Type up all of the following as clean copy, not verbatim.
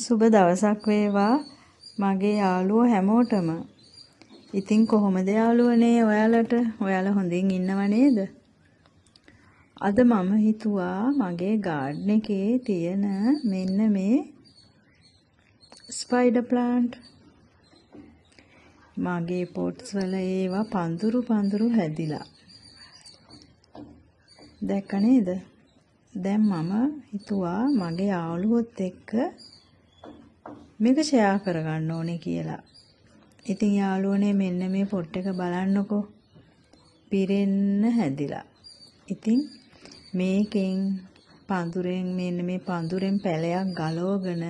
සුබ දවසක් වේවා මගේ යාළුවෝ හැමෝටම. ඉතින් කොහොමද යාළුවනේ ඔයාලට? ඔයාලා හොඳින් ඉන්නව නේද? අද මම හිතුවා මගේ ගාඩන් එකේ තියෙන මෙන්න මේ ස්පයිඩර් ප්ලාන්ට් මගේ පොට්ස් වල ඒවා පඳුරු හැදිලා. දැක්ක නේද? දැන් මම හිතුවා මගේ යාළුවොත් එක්ක මේක ෂෙයා කරගන්න ඕනේ කියලා. ඉතින් යාළුවනේ මෙන්න මේ පොට් එක බලන්නකෝ. පිරෙන්න හැදිලා. ඉතින් මේකෙන් පඳුරෙන් මෙන්න මේ පඳුරෙන් පැලයක් ගලවගෙන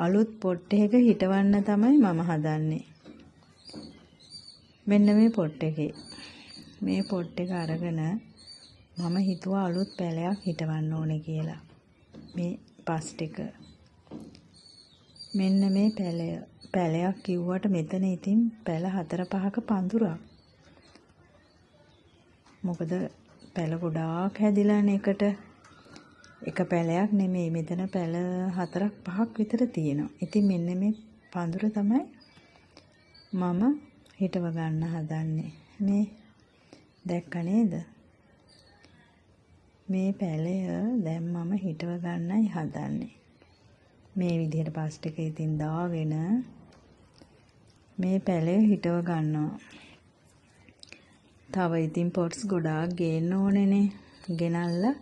අලුත් පොට් එකක හිටවන්න තමයි මම හදන්නේ. මෙන්න මේ පොට් එකේ. මේ පොට් එක අරගෙන මම හිතුවා අලුත් පැලයක් හිටවන්න ඕනේ කියලා. මේ පස් ටික. මෙන්න මේ පැලයක් කිව්වට මෙතන ඉතින් පැල 4-5ක පඳුරක්. මොකද පැල ගොඩාක් හැදිලානේ එකට. එක පැලයක් නෙමෙයි මෙතන පැල 4-5ක් විතර තියෙනවා. ඉතින් මෙන්න මේ පඳුර තමයි මම හිටව ගන්න හදන්නේ. මේ දැක්ක නේද? මේ පැලය දැන් මම හිටව ගන්නයි හදන්නේ. මේ විදිහට පස් ටික ඉතින් දාගෙන මේ පැලය හිටව ගන්නවා. තව ඉතින් පොට්ස් ගොඩාක් ගේන්න ඕනේනේ. ගෙනල්ලා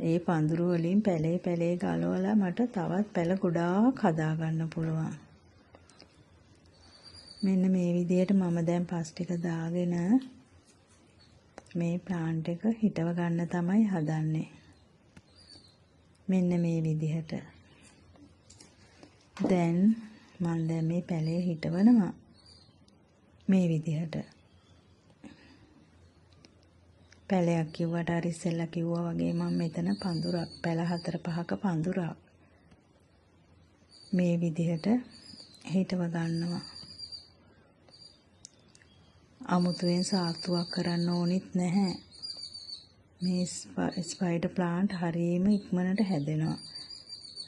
ඒ පඳුරු වලින් පැලේ ගලවලා මට තවත් පැල ගොඩාක් හදා ගන්න පුළුවන්. මෙන්න මේ විදිහට මම දැන් පස් ටික දාගෙන මේ ප්ලාන්ට් එක හිටව ගන්න තමයි හදන්නේ. මෙන්න මේ විදිහට. දැන් මම දැන් මේ පැලේ හිටවනවා. මේ විදිහට. පැලයක් කිව්වට අර ඉස්සෙල්ලා කිව්වා වගේ මම මෙතන පඳුරක් පැල 4-5ක පඳුරක්. මේ විදිහට හිටව ගන්නවා. අමුතුවෙන් සාත්තුවක් කරන්න ඕනිත් නැහැ. මේ ස්පයිඩර් ප්ලාන්ට් හරියම ඉක්මනට හැදෙනවා.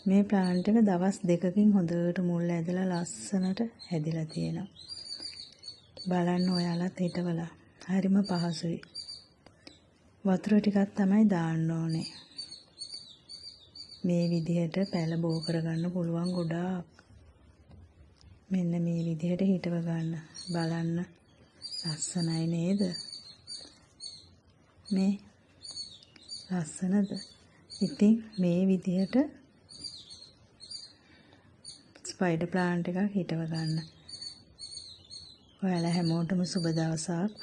මේ ප්ලාන්ට් එක දවස් 2කින් හොඳට මුල් ඇදලා ලස්සනට හැදිලා තියෙනවා. බලන්න ඔයාලත් හිටවලා. හරිම පහසුයි. වතුර ටිකක් තමයි දාන්න ඕනේ. මේ විදිහට පැල බෝ කරගන්න පුළුවන් ගොඩාක්. මෙන්න මේ විදිහට හිටව ගන්න. බලන්න. ලස්සනයි නේද? මේ ලස්සනද? ඉතින් මේ විදිහට ස්පයිඩර් ප්ලාන්ට් එකක් හිටව ගන්න. ඔයාලා හැමෝටම සුබ දවසක්.